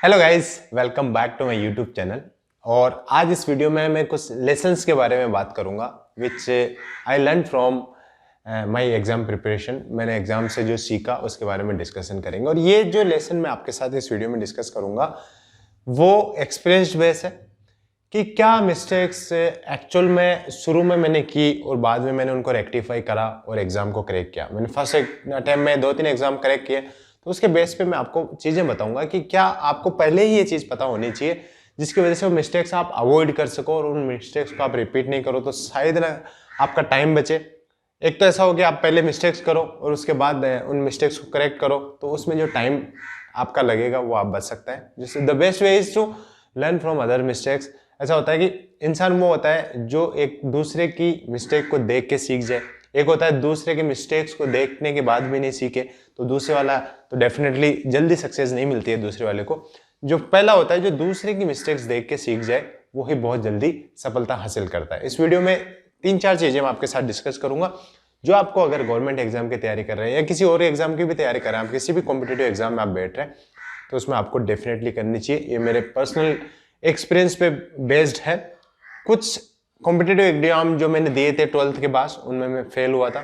Hello guys, welcome back to my YouTube channel. और आज इस वीडियो में मैं कुछ लेसन्स के बारे में बात करूंगा which I learn from my exam preparation. मैंने एग्जाम से जो सीखा उसके बारे में डिस्कशन करेंगे। और ये जो लेसन मैं आपके साथ इस वीडियो में डिस्कस करूंगा वो एक्सपीरियंस बेस है कि क्या मिस्टेक्स एक्चुअल में शुरू में मैंने की और बाद में मैंने उनको रेक्टिफाई करा और एग्जाम को क्रैक किया। मैंने फर्स्ट अटैम्प्ट में 2-3 एग्जाम क्रैक किए, तो उसके बेस पे मैं आपको चीजें बताऊंगा कि क्या आपको पहले ही ये चीज पता होनी चाहिए जिसकी वजह से वो मिस्टेक्स आप अवॉइड कर सको और उन मिस्टेक्स को आप रिपीट नहीं करो, तो शायद ना आपका टाइम बचे। एक तो ऐसा हो गया आप पहले मिस्टेक्स करो और उसके बाद उन मिस्टेक्स को करेक्ट करो, तो उसमें जो टाइम आपका लगेगा वो आप बच सकते हैं। जैसे the best way is to learn from other mistakes. ऐसा होता है कि इंसान वो होता है जो एक दूसरे की मिस्टेक को देख के सीख जाए, एक होता है दूसरे के मिस्टेक्स को देखने के बाद भी नहीं सीखे, तो दूसरे वाला तो डेफिनेटली जल्दी सक्सेस नहीं मिलती है दूसरे वाले को। जो पहला होता है जो दूसरे की मिस्टेक्स देख के सीख जाए वो ही बहुत जल्दी सफलता हासिल करता है। इस वीडियो में 3-4 चीजें मैं आपके साथ डिस्कस करूंगा जो आपको अगर गवर्नमेंट एग्जाम की तैयारी कर रहे हैं या किसी और एग्जाम की भी तैयारी कर रहे हैं, आप किसी भी कॉम्पिटेटिव एग्जाम में आप बैठ रहे हैं, तो उसमें आपको डेफिनेटली करनी चाहिए। ये मेरे पर्सनल एक्सपीरियंस पे बेस्ड है। कुछ कॉम्पिटेटिव एग्जाम जो मैंने दिए थे 12th के बाद उनमें मैं फेल हुआ था,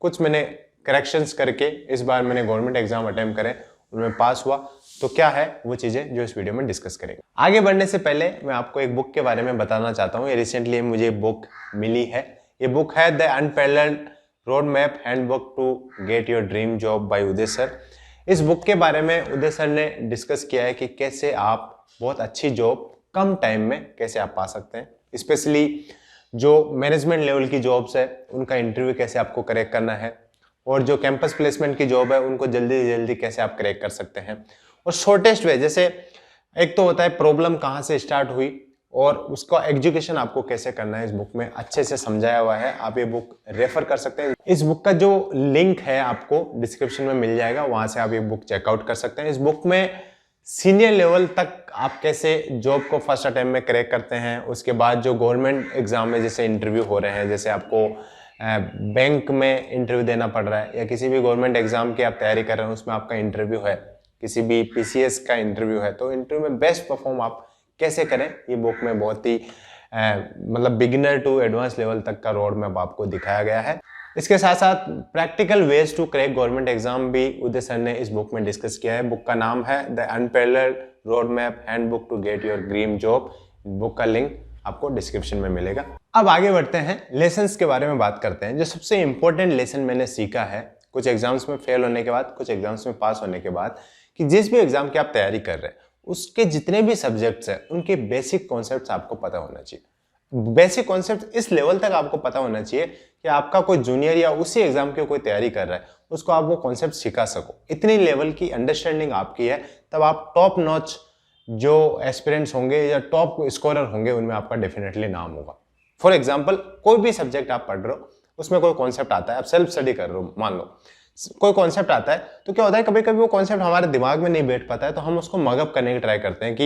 कुछ मैंने करेक्शंस करके इस बार मैंने गवर्नमेंट एग्जाम अटेम्प्ट करे, उनमें पास हुआ। तो क्या है वो चीजें जो इस वीडियो में डिस्कस करेंगे। आगे बढ़ने से पहले मैं आपको एक बुक के बारे में बताना चाहता हूँ। ये रिसेंटली मुझे बुक मिली है। ये बुक है the unparalleled road map handbook to get your dream job by Uday sir. इस बुक के बारे में उदय सर ने डिस्कस किया है कि कैसे आप बहुत अच्छी जॉब कम टाइम में कैसे आप पा सकते हैं। स्पेशली जो मैनेजमेंट लेवल की जॉब्स है उनका इंटरव्यू कैसे आपको क्रैक करना है, और जो कैंपस प्लेसमेंट की जॉब है उनको जल्दी जल्दी कैसे आप क्रैक कर सकते हैं। और शॉर्टेस्ट वे, जैसे एक तो होता है प्रॉब्लम कहाँ से स्टार्ट हुई और उसका एग्जीक्यूशन आपको कैसे करना है, इस बुक में अच्छे से समझाया हुआ है। आप ये बुक रेफर कर सकते हैं। इस बुक का जो लिंक है आपको डिस्क्रिप्शन में मिल जाएगा, वहां से आप ये बुक चेकआउट कर सकते हैं। इस बुक में सीनियर लेवल तक आप कैसे जॉब को फर्स्ट अटेम्प्ट में क्रैक करते हैं, उसके बाद जो गवर्नमेंट एग्जाम में जैसे इंटरव्यू हो रहे हैं, जैसे आपको बैंक में इंटरव्यू देना पड़ रहा है या किसी भी गवर्नमेंट एग्जाम की आप तैयारी कर रहे हैं उसमें आपका इंटरव्यू है, किसी भी पीसीएस का इंटरव्यू है, तो इंटरव्यू में बेस्ट परफॉर्म आप कैसे करें, ये बुक में बहुत ही मतलब बिगिनर टू एडवांस लेवल तक का रोड मैप आपको दिखाया गया है। इसके साथ साथ practical ways to crack government exam भी उदय सर ने इस बुक में डिस्कस किया है। बुक का नाम है the unparalleled road map handbook to get your dream job. Book का लिंक आपको डिस्क्रिप्शन में मिलेगा। अब आगे बढ़ते हैं, लेसन्स के बारे में बात करते हैं। जो सबसे इंपॉर्टेंट लेसन मैंने सीखा है कुछ एग्जाम्स में फेल होने के बाद, कुछ एग्जाम्स में पास होने के बाद, कि जिस भी एग्जाम की आप तैयारी कर रहे हैं उसके जितने भी सब्जेक्ट्स हैं उनके बेसिक कॉन्सेप्ट्स आपको पता होना चाहिए। बेसिक कॉन्सेप्ट इस लेवल तक आपको पता होना चाहिए कि आपका कोई जूनियर या उसी एग्जाम की कोई तैयारी कर रहा है उसको आप वो कॉन्सेप्ट सिखा सको। इतनी लेवल की अंडरस्टैंडिंग आपकी है तब आप टॉप नॉच जो एस्पिरेंट्स होंगे या टॉप स्कोरर होंगे उनमें आपका डेफिनेटली नाम होगा। फॉर एग्जाम्पल कोई भी सब्जेक्ट आप पढ़ रहे हो उसमें कोई कॉन्सेप्ट आता है, आप सेल्फ स्टडी कर रहे हो, मान लो कोई कॉन्सेप्ट आता है, तो क्या होता है कभी कभी वो कॉन्सेप्ट हमारे दिमाग में नहीं बैठ पाता है, तो हम उसको मगअप करने की ट्राई करते हैं कि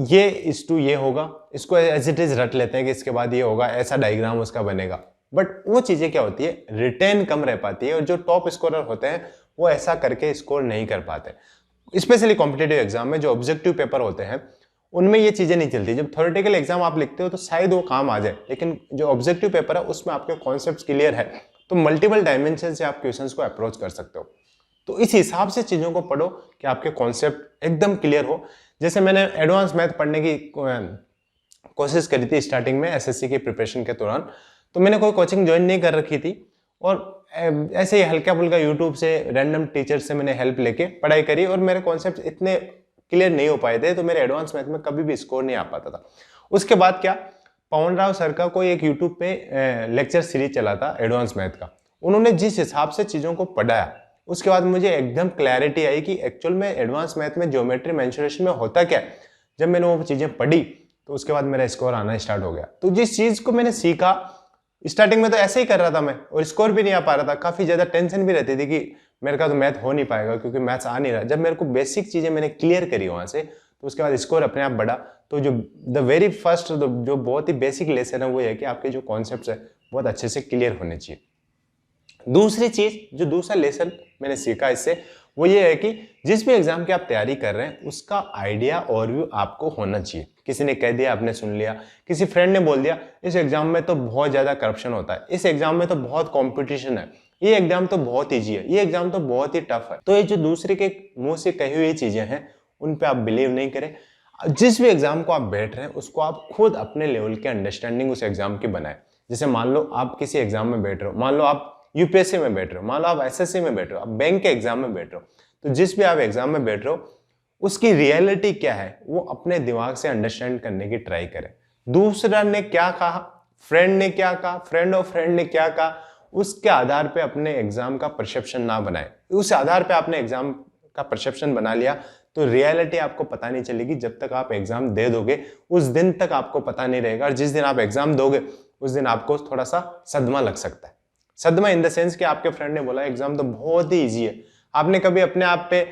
ये इस टू ये होगा, इसको एज इट इज रट लेते हैं कि इसके बाद ये होगा, ऐसा डायग्राम उसका बनेगा। बट वो चीजें क्या होती है, रिटेन कम रह पाती है और जो टॉप स्कोरर होते हैं वो ऐसा करके स्कोर नहीं कर पाते। स्पेशली कॉम्पिटेटिव एग्जाम में जो ऑब्जेक्टिव पेपर होते हैं उनमें ये चीजें नहीं चलती। जब थ्योरेटिकल एग्जाम आप लिखते हो तो शायद वो काम आ जाए, लेकिन जो ऑब्जेक्टिव पेपर है उसमें आपके कॉन्सेप्ट क्लियर है तो मल्टीपल डायमेंशन से आप क्वेश्चंस को अप्रोच कर सकते हो। तो इस हिसाब से चीजों को पढ़ो कि आपके कॉन्सेप्ट एकदम क्लियर हो। जैसे मैंने एडवांस मैथ पढ़ने की कोशिश करी थी स्टार्टिंग में एसएससी की प्रिपरेशन के दौरान, तो मैंने कोई कोचिंग ज्वाइन नहीं कर रखी थी और ऐसे ही हल्का फुल्का यूट्यूब से रैंडम टीचर से मैंने हेल्प लेके पढ़ाई करी और मेरे कॉन्सेप्ट इतने क्लियर नहीं हो पाए थे, तो मेरे एडवांस मैथ में कभी भी स्कोर नहीं आ पाता था। उसके बाद क्या, पवन राव सर का कोई एक यूट्यूब पे लेक्चर सीरीज चला था एडवांस मैथ का, उन्होंने जिस हिसाब से चीजों को पढ़ाया उसके बाद मुझे एकदम क्लैरिटी आई कि एक्चुअल में एडवांस मैथ में ज्योमेट्री मेंसुरेशन में होता क्या है। जब मैंने वो चीजें पढ़ी तो उसके बाद मेरा स्कोर आना स्टार्ट हो गया। तो जिस चीज को मैंने सीखा, स्टार्टिंग में तो ऐसे ही कर रहा था मैं और स्कोर भी नहीं आ पा रहा था, काफी ज्यादा टेंशन भी रहती थी कि मेरे का तो मैथ हो नहीं पाएगा क्योंकि मैथ्स आ नहीं रहा। जब मेरे को बेसिक चीजें मैंने क्लियर करी वहां से तो उसके बाद स्कोर अपने आप बढ़ा। तो जो द वेरी फर्स्ट जो बहुत ही बेसिक लेसन है वो है कि आपके जो कॉन्सेप्ट है बहुत अच्छे से क्लियर होने चाहिए। दूसरी चीज जो दूसरा लेसन मैंने सीखा इससे वो ये है कि जिस भी एग्जाम की आप तैयारी कर रहे हैं उसका आइडिया ओवरव्यू आपको होना चाहिए। किसी ने कह दिया, आपने सुन लिया, किसी फ्रेंड ने बोल दिया इस एग्जाम में तो बहुत ज़्यादा करप्शन होता है, इस एग्जाम में तो बहुत कॉम्पिटिशन है, ये एग्जाम तो बहुत ईजी है, ये एग्जाम तो बहुत ही टफ है। तो ये जो दूसरे के मुंह से कही हुई चीज़ें हैं उन पर आप बिलीव नहीं करें। जिस भी एग्जाम को आप बैठ रहे हैं उसको आप खुद अपने लेवल के अंडरस्टैंडिंग उस एग्जाम की बनाए। जैसे मान लो आप किसी एग्जाम में बैठ रहे हो, मान लो आप यूपीएससी में बैठ रहे हो, मान लो आप एसएससी में बैठ रहे हो, आप बैंक के एग्जाम में बैठ रहे हो, तो जिस भी आप एग्जाम में बैठ रहे हो उसकी रियलिटी क्या है वो अपने दिमाग से अंडरस्टैंड करने की ट्राई करें। दूसरा ने क्या कहा, फ्रेंड ने क्या कहा, फ्रेंड ऑफ फ्रेंड ने क्या कहा, उसके आधार पे अपने एग्जाम का परसेप्शन ना बनाए। उस आधार पे आपने एग्जाम का परसेप्शन बना लिया तो रियलिटी आपको पता नहीं चलेगी। जब तक आप एग्जाम दे दोगे उस दिन तक आपको पता नहीं रहेगा, और जिस दिन आप एग्जाम दोगे उस दिन आपको थोड़ा सा सदमा लग सकता है। सदमा इन द सेंस कि आपके फ्रेंड ने बोला एग्जाम तो बहुत ही ईजी है, आपने कभी अपने आप पे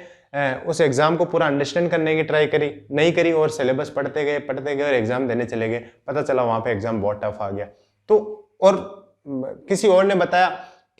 उस एग्जाम को पूरा अंडरस्टैंड करने की ट्राई करी नहीं करी, और सिलेबस पढ़ते गए और एग्जाम देने चले गए, पता चला वहां पे एग्जाम बहुत टफ आ गया। तो और किसी और ने बताया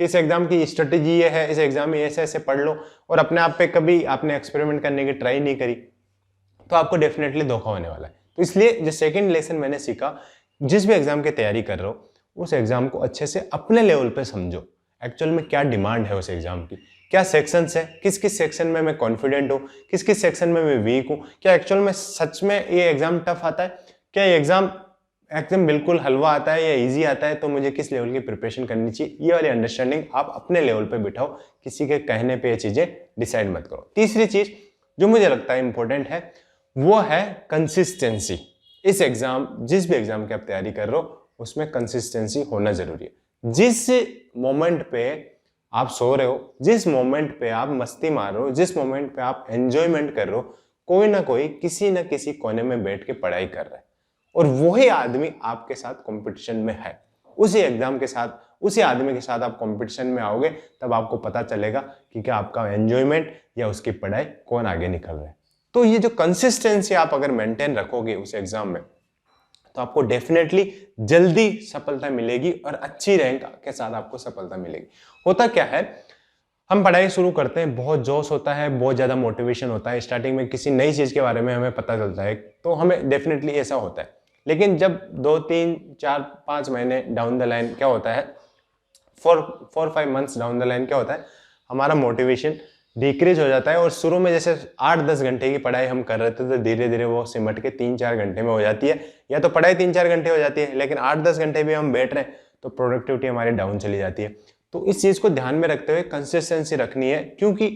कि इस एग्जाम की स्ट्रेटेजी ये है, इस एग्जाम में ऐसे ऐसे पढ़ लो, और अपने आप पे कभी आपने एक्सपेरिमेंट करने की ट्राई नहीं करी, तो आपको डेफिनेटली धोखा होने वाला है। तो इसलिए जो सेकंड लेसन मैंने सीखा, जिस भी एग्जाम की तैयारी कर रहे हो उस एग्जाम को अच्छे से अपने लेवल पे समझो। एक्चुअल में क्या डिमांड है उस एग्जाम की, क्या सेक्शंस है, किस किस सेक्शन में मैं कॉन्फिडेंट हूँ, किस किस सेक्शन में मैं वीक हूँ, क्या एक्चुअल में सच में ये एग्जाम टफ आता है, क्या ये एग्जाम एकदम बिल्कुल हलवा आता है या इजी आता है, तो मुझे किस लेवल की प्रिपरेशन करनी चाहिए। ये वाली अंडरस्टैंडिंग आप अपने लेवल पे बिठाओ, किसी के कहने पे ये चीजें डिसाइड मत करो। तीसरी चीज जो मुझे लगता है इंपॉर्टेंट है वो है कंसिस्टेंसी। इस एग्जाम, जिस भी एग्जाम की आप तैयारी कर रहे हो उसमें कंसिस्टेंसी होना जरूरी है। जिस मोमेंट पे आप सो रहे हो, जिस मोमेंट पे आप मस्ती मार रहे हो, जिस मोमेंट पे आप एंजॉयमेंट कर रहे हो, कोई ना कोई किसी ना किसी कोने में बैठ के पढ़ाई कर रहा है, और वही आदमी आपके साथ कंपटीशन में है। उसी एग्जाम के साथ, उसी आदमी के साथ आप कंपटीशन में आओगे, तब आपको पता चलेगा कि क्या आपका एंजॉयमेंट या उसकी पढ़ाई कौन आगे निकल रहा है। तो ये जो कंसिस्टेंसी आप अगर मेंटेन रखोगे उस एग्जाम में, तो आपको डेफिनेटली जल्दी सफलता मिलेगी और अच्छी रैंक के साथ आपको सफलता मिलेगी। होता क्या है, हम पढ़ाई शुरू करते हैं, बहुत जोश होता है, बहुत ज़्यादा मोटिवेशन होता है, स्टार्टिंग में किसी नई चीज़ के बारे में हमें पता चलता है तो हमें डेफिनेटली ऐसा होता है। लेकिन जब 2, 3, 4, 5 महीने डाउन द लाइन क्या होता है, 4, 5 मंथ्स डाउन द लाइन क्या होता है, हमारा मोटिवेशन डिक्रीज हो जाता है, और शुरू में जैसे 8-10 घंटे की पढ़ाई हम कर रहे थे तो धीरे धीरे वो सिमट के 3-4 घंटे में हो जाती है, या तो पढ़ाई 3-4 घंटे हो जाती है, लेकिन 8-10 घंटे भी हम बैठ रहे हैं तो प्रोडक्टिविटी हमारी डाउन चली जाती है। तो इस चीज़ को ध्यान में रखते हुए कंसिस्टेंसी रखनी है, क्योंकि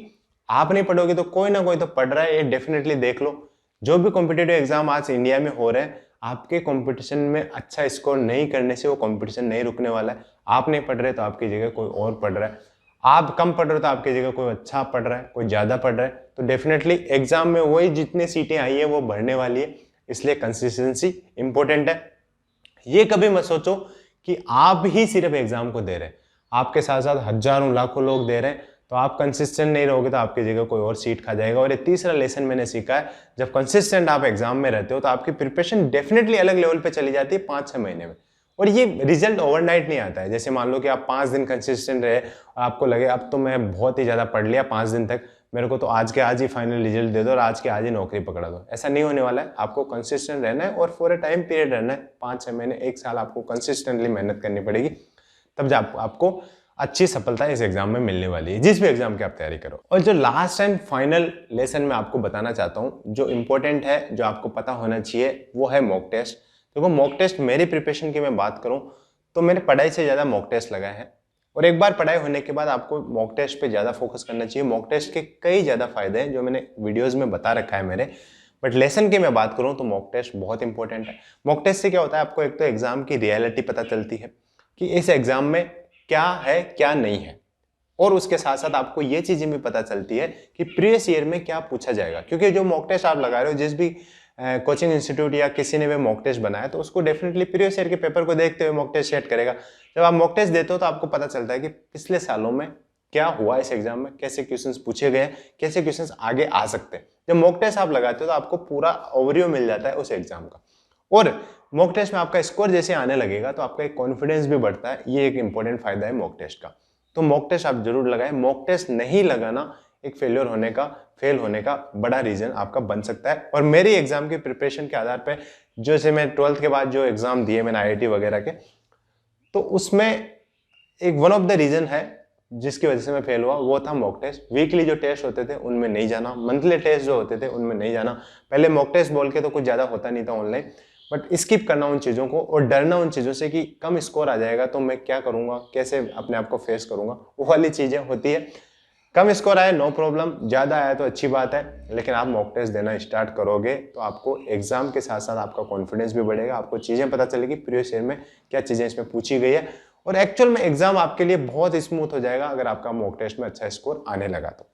आप नहीं पढ़ोगे तो कोई ना कोई तो पढ़ रहा है। ये डेफिनेटली देख लो, जो भी कॉम्पिटिटिव एग्जाम आज इंडिया में हो रहे हैं, आपके कंपटीशन में अच्छा स्कोर नहीं करने से वो कंपटीशन नहीं रुकने वाला है। आप नहीं पढ़ रहे तो आपकी जगह कोई और पढ़ रहा है, आप कम पढ़ रहे हो तो आपकी जगह कोई अच्छा पढ़ रहा है, कोई ज़्यादा पढ़ रहा है, तो डेफिनेटली एग्जाम में वही जितनी सीटें आई है वो बढ़ने वाली है। इसलिए कंसिस्टेंसी इंपॉर्टेंट है। ये कभी मत सोचो कि आप ही सिर्फ एग्जाम को दे रहे हैं, आपके साथ साथ हजारों लाखों लोग दे रहे हैं, तो आप कंसिस्टेंट नहीं रहोगे तो आपकी जगह कोई और सीट खा जाएगा। और ये तीसरा लेसन मैंने सीखा है, जब कंसिस्टेंट आप एग्जाम में रहते हो तो आपकी प्रिपरेशन डेफिनेटली अलग लेवल पे चली जाती है 5-6 महीने में। और ये रिजल्ट ओवरनाइट नहीं आता है। जैसे मान लो कि आप 5 दिन कंसिस्टेंट रहे, आपको लगे अब तो मैं बहुत ही ज़्यादा पढ़ लिया 5 दिन तक, मेरे को तो आज के आज ही फाइनल रिजल्ट दे दो और आज के आज ही नौकरी पकड़ा दो, ऐसा नहीं होने वाला है। आपको कंसिस्टेंट रहना है और फॉर ए टाइम पीरियड रहना है, 5-6 महीने, 1 साल आपको कंसिस्टेंटली मेहनत करनी पड़ेगी, तब जब आपको अच्छी सफलता इस एग्जाम में मिलने वाली है, जिस भी एग्जाम की आप तैयारी करो। और जो लास्ट एंड फाइनल लेसन मैं आपको बताना चाहता हूँ, जो इंपॉर्टेंट है, जो आपको पता होना चाहिए, वो है मॉक टेस्ट। देखो मॉक टेस्ट, मेरी प्रिपरेशन की मैं बात करूँ तो मैंने पढ़ाई से ज़्यादा मॉक टेस्ट लगाए हैं, और एक बार पढ़ाई होने के बाद आपको मॉक टेस्ट पे ज़्यादा फोकस करना चाहिए। मॉक टेस्ट के कई ज़्यादा फायदे हैं जो मैंने वीडियोज़ में बता रखा है मेरे, बट लेसन की मैं बात करूँ तो मॉक टेस्ट बहुत इंपॉर्टेंट है। मॉक टेस्ट से क्या होता है, आपको एक तो एग्जाम की रियलिटी पता चलती है कि इस एग्जाम में क्या है क्या नहीं है, और उसके साथ साथ आपको ये चीजें भी पता चलती है कि प्रीवियस ईयर में क्या पूछा जाएगा। क्योंकि जो मॉक टेस्ट आप लगा रहे हो, जिस भी कोचिंग इंस्टीट्यूट या किसी ने भी मॉक टेस्ट बनाया तो उसको डेफिनेटली प्रीवियस ईयर के पेपर को देखते हुए मॉक टेस्ट सेट करेगा। जब आप मॉक टेस्ट देते हो तो आपको पता चलता है कि पिछले सालों में क्या हुआ इस एग्जाम में, कैसे क्वेश्चंस पूछे गए, कैसे क्वेश्चंस आगे आ सकते हैं। जब मॉक टेस्ट आप लगाते हो तो आपको पूरा ओवरव्यू मिल जाता है उस एग्जाम का, और मॉक टेस्ट में आपका स्कोर जैसे आने लगेगा तो आपका एक कॉन्फिडेंस भी बढ़ता है। ये एक इंपॉर्टेंट फायदा है मॉक टेस्ट का। तो मॉक टेस्ट आप जरूर लगाएं। मॉक टेस्ट नहीं लगाना एक फेल होने का बड़ा रीजन आपका बन सकता है। और मेरी एग्जाम की प्रिपरेशन के आधार पे जैसे मैं 12th के बाद जो एग्जाम दिए मैंने IIT वगैरह के, तो उसमें एक वन ऑफ द रीजन है जिसकी वजह से मैं फेल हुआ, वो था मॉक टेस्ट। वीकली जो टेस्ट होते थे उनमें नहीं जाना, मंथली टेस्ट जो होते थे उनमें नहीं जाना। पहले मॉक टेस्ट बोल के तो कुछ ज़्यादा होता नहीं था ऑनलाइन, बट स्किप करना उन चीज़ों को और डरना उन चीज़ों से कि कम स्कोर आ जाएगा तो मैं क्या करूँगा, कैसे अपने आप को फेस करूँगा, वो वाली चीज़ें होती है। कम स्कोर आए नो प्रॉब्लम, ज़्यादा आया तो अच्छी बात है, लेकिन आप मॉक टेस्ट देना स्टार्ट करोगे तो आपको एग्जाम के साथ साथ आपका कॉन्फिडेंस भी बढ़ेगा, आपको चीज़ें पता चलेगी प्रीवियस ईयर में क्या चीज़ें इसमें पूछी गई है, और एक्चुअल में एग्जाम आपके लिए बहुत स्मूथ हो जाएगा अगर आपका मॉक टेस्ट में अच्छा स्कोर आने लगा तो।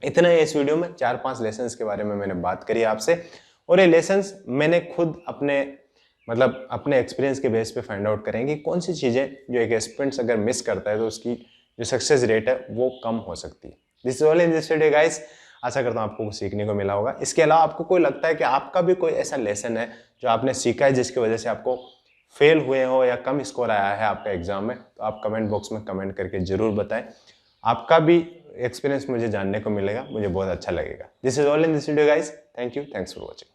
इतना ही इस वीडियो में 4-5 लेसन्स के बारे में मैंने बात करी आपसे, और ये लेसन्स मैंने खुद अपने एक्सपीरियंस के बेस पे फाइंड आउट करेंगे कौन सी चीज़ें जो एक एस्पिरेंट्स अगर मिस करता है तो उसकी जो सक्सेस रेट है वो कम हो सकती है। This is all in this video guys, आशा करता हूँ आपको कुछ सीखने को मिला होगा। इसके अलावा आपको कोई लगता है कि आपका भी कोई ऐसा लेसन है जो आपने सीखा है जिसकी वजह से आपको फेल हुए हो या कम स्कोर आया है आपका एग्जाम में, तो आप कमेंट बॉक्स में कमेंट करके जरूर बताएं। आपका भी एक्सपीरियंस मुझे जानने को मिलेगा, मुझे बहुत अच्छा लगेगा। This is all in this video guys, thank you, thanks for watching.